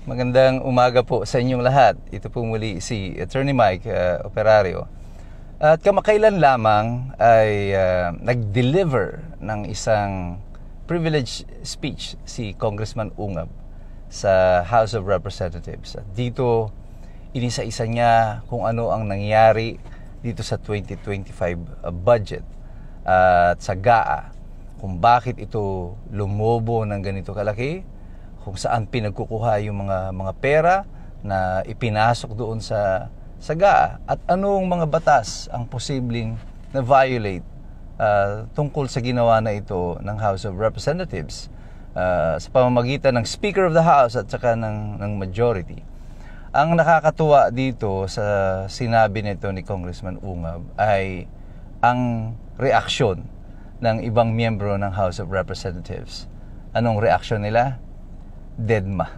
Magandang umaga po sa inyong lahat. Ito po muli si Attorney Mike Operario. At kamakailan lamang ay nag-deliver ng isang privileged speech si Congressman Ungab sa House of Representatives. At dito, inisa-isa niya kung ano ang nangyari dito sa 2025 budget at sa GAA. Kung bakit ito lumobo ng ganito kalaki, kung saan pinagkukuha yung mga pera na ipinasok doon sa GAA at anong mga batas ang posibleng na violate tungkol sa ginawa na ito ng House of Representatives sa pamamagitan ng Speaker of the House at saka ng majority. Ang nakakatuwa dito sa sinabi nito ni Congressman Ungab ay ang reaksyon ng ibang miyembro ng House of Representatives. Anong reaksyon nila? Deadma.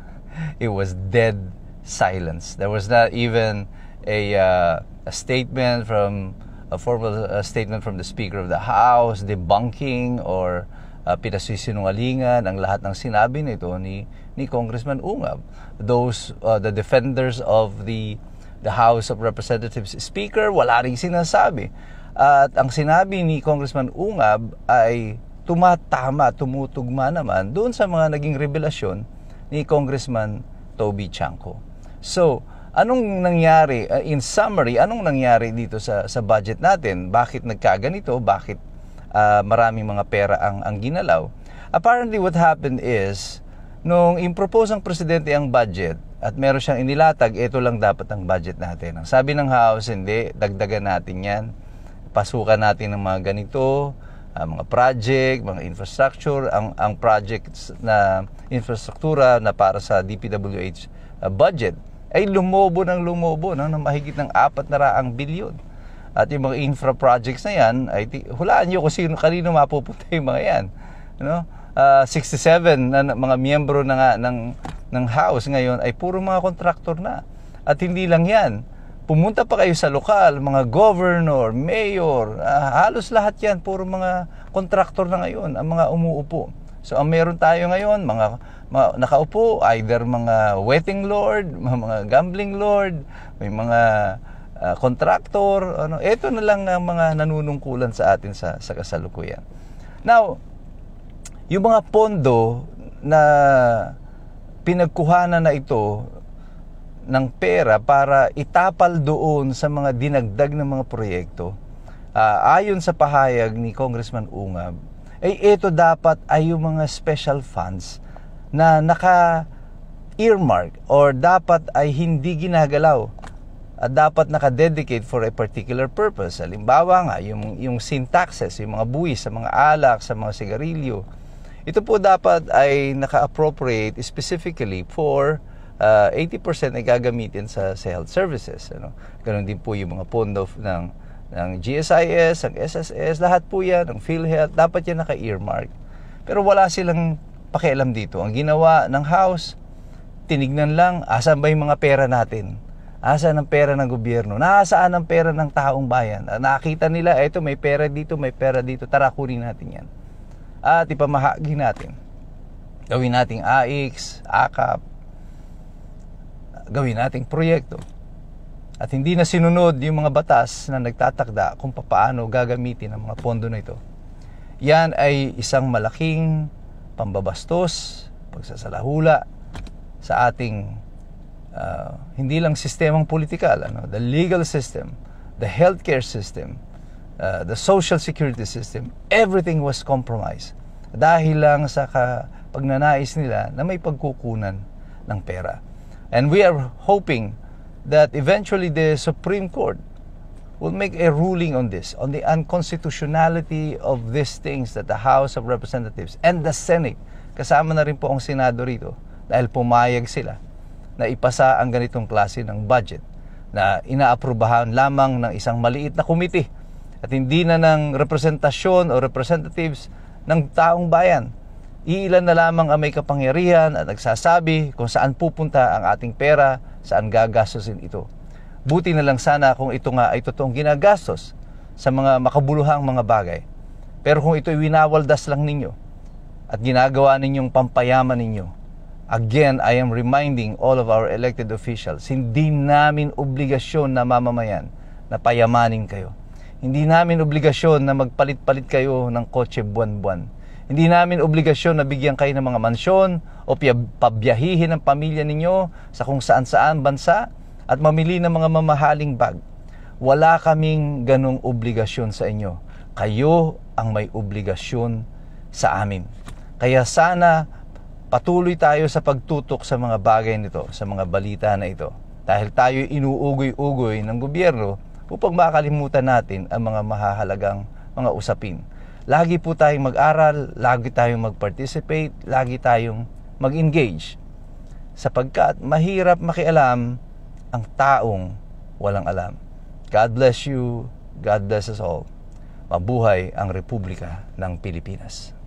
It was dead silence. There was not even a statement from a formal statement from the Speaker of the House debunking or pinasisinungalingan ang lahat ng sinabi nito ni Congressman Ungab. Those the defenders of the House of Representatives Speaker, wala ring sinasabi. At ang sinabi ni Congressman Ungab ay tumutugma naman doon sa mga naging revelasyon ni Congressman Toby Chanco. So, anong nangyari? In summary, anong nangyari dito sa budget natin? Bakit nagkaganito? Bakit maraming mga pera ang ginalaw? Apparently, what happened is, nung impropose ang presidente ang budget at meron siyang inilatag, ito lang dapat ang budget natin. Ang sabi ng House, hindi, dagdagan natin yan. Pasukan natin ng mga ganito, mga project, mga infrastructure, ang projects na infrastruktura na para sa DPWH budget ay lumobo ng mahigit ng 400 bilyon. At yung mga infra projects na yan, ay hulaan nyo kung kanino mapupunta yung mga yan. 67 na mga miyembro ng House ngayon ay puro mga kontraktor na. At hindi lang yan. Pumunta pa kayo sa lokal, mga governor, mayor, halos lahat yan, puro mga kontraktor na ngayon, ang mga umuupo. So, ang meron tayo ngayon, mga nakaupo, either mga wetting lord, mga gambling lord, may mga kontraktor, ito na lang ang mga nanunungkulan sa atin sa kasalukuyan. Now, yung mga pondo na pinagkuhanan na ito ng pera para itapal doon sa mga dinagdag ng mga proyekto, ayon sa pahayag ni Congressman Ungab, ito dapat ay yung mga special funds na naka-earmark or dapat ay hindi ginagalaw at dapat naka-dedicate for a particular purpose. Halimbawa nga, yung sin taxes, yung mga buwis sa mga alak, sa mga sigarilyo, ito po dapat ay naka-appropriate specifically for 80% ay gagamitin sa health services. Ganon din po yung mga pondo ng GSIS, ang SSS, lahat po yan, ng PhilHealth, dapat yan naka-earmark. Pero wala silang pakialam dito. Ang ginawa ng House, tinignan lang, asan ba yung mga pera natin? Asan ang pera ng gobyerno? Nasaan ang pera ng taong bayan? Nakita nila, eto may pera dito, tara kunin natin yan. At ipamahagi natin. Gawin nating AIX, AKAP, gawin nating proyekto. At hindi na sinunod yung mga batas na nagtatakda kung paano gagamitin ang mga pondo na ito. Yan ay isang malaking pambabastos, pagsasalahula sa ating hindi lang sistemang politikal, the legal system, the healthcare system, the social security system, everything was compromised dahil lang sa pagnanais nila na may pagkukunan ng pera. And we are hoping that eventually the Supreme Court will make a ruling on this, on the unconstitutionality of these things that the House of Representatives and the Senate, kasama na rin po ang Senado rito, dahil pumayag sila na ipasa ang ganitong klase ng budget na inaaprubahan lamang ng isang maliit na komite at hindi na ng representasyon o representatives ng taong bayan. Iilan na lamang ang may kapangyarihan at nagsasabi kung saan pupunta ang ating pera, saan gagastusin ito. Buti na lang sana kung ito nga ay totoong ginagastos sa mga makabuluhang mga bagay. Pero kung ito ay winawaldas lang ninyo at ginagawa ninyong pampayaman ninyo, Again, I am reminding all of our elected officials, hindi namin obligasyon na mamamayan na payamanin kayo. Hindi namin obligasyon na magpalit-palit kayo ng kotse buwan-buwan. Hindi namin obligasyon na bigyan kayo ng mga mansyon o pabiyahihin ang pamilya ninyo sa kung saan-saan bansa at mamili ng mga mamahaling bag. Wala kaming ganong obligasyon sa inyo. Kayo ang may obligasyon sa amin. Kaya sana patuloy tayo sa pagtutok sa mga bagay nito, sa mga balita na ito. Dahil tayo inuugoy-ugoy ng gobyerno upang makalimutan natin ang mga mahahalagang mga usapin. Lagi po tayong mag-aral, lagi tayong mag-participate, lagi tayong mag-engage. Sapagkat mahirap makialam ang taong walang alam. God bless you. God bless us all. Mabuhay ang Republika ng Pilipinas.